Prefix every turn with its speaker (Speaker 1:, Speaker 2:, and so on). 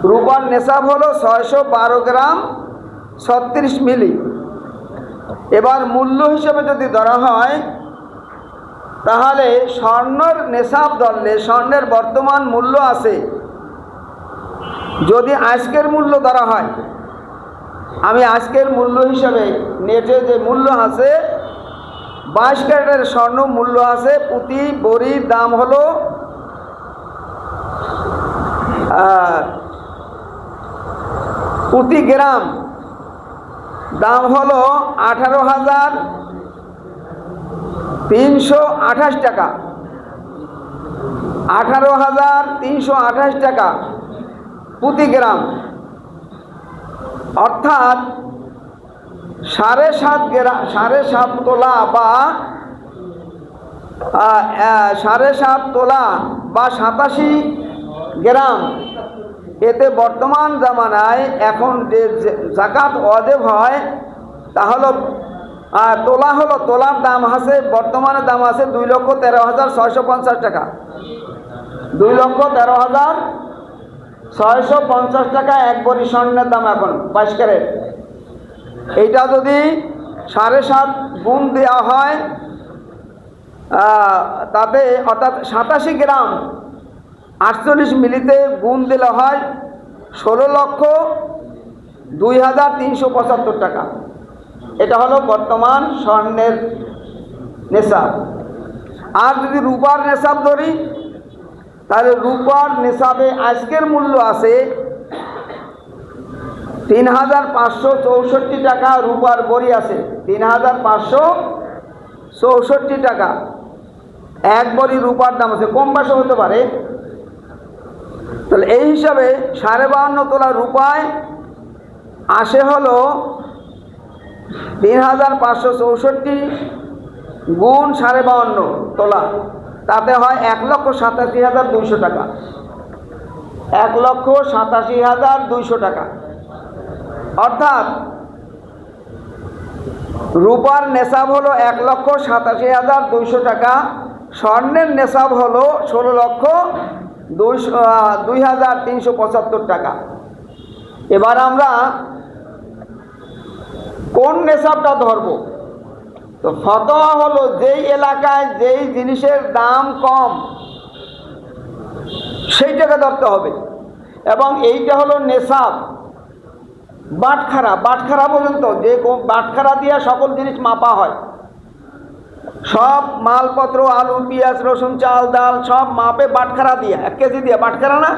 Speaker 1: রূপার নেশাব হলো 612 গ্রাম 36 মিলি। এবার মূল্য হিসেবে যদি ধরা হয় তাহলে স্বর্ণের নেশাব ধরলে স্বর্ণের বর্তমান মূল্য আছে, যদি আজকের মূল্য ধরা হয়, আমি আজকের মূল্য হিসাবে নেটে যে মূল্য আছে 22 ক্যারেটের স্বর্ণ মূল্য আছে প্রতি ভরির দাম হলো প্রতি গ্রাম দাম হলো 18,328 টাকা। 18,328 টাকা প্রতি গ্রাম, অর্থাৎ 7.5 তোলা বা 7.5 তোলা বা 87 গ্রাম। এতে বর্তমান জামানায় এখন যে যাকাত ওয়াজিব হয় তা হলো তোলার দাম আছে, বর্তমানে দাম আছে 2,13,650 টাকা। 2,13,650 টাকা এক ভরি স্বর্ণের দাম এখন 22 ক্যারেট। এইটা যদি 7.5 গুণ দেওয়া হয় তাতে, অর্থাৎ 87 গ্রাম 48 মিলিতে গুণ দিলে হয় 16,02,375 টাকা। এটা হলো বর্তমান স্বর্ণের নেশাব। আর যদি রূপার নেশাব ধরি তাহলে রূপার নেশাবে আজকের মূল্য আছে 3,564 টাকা। রূপার বড়ি আছে 3,564 টাকা এক বড়ি রূপার দাম আছে, কম বেশি হতে পারে। তাহলে এই হিসাবে 52.5 তোলা রূপায় আসে হলো 3,564 গুণ 52.5 তোলা, তাতে হয় 1,87,200 টাকা। 1,87,200 টাকা, অর্থাৎ রূপার নেশাব হলো 1,87,200 টাকা, স্বর্ণের নেশাব হলো 16,02,375 টাকা। এবার আমরা কোন নেশাবটা ধরব? তো ফতোয়া হলো যেই এলাকায় যেই জিনিসের দাম কম সেইটাকে ধরতে হবে, এবং এইটা হলো নেশাব। বাটখারা পর্যন্ত, যে বাটখারা দিয়ে সকল জিনিস মাপা হয়, সব মালপত্র আলু পেঁয়াজ রসুন চাল ডাল সব মাপে বাটখারা দিয়ে, 1 কেজি দিয়ে বাটখারা না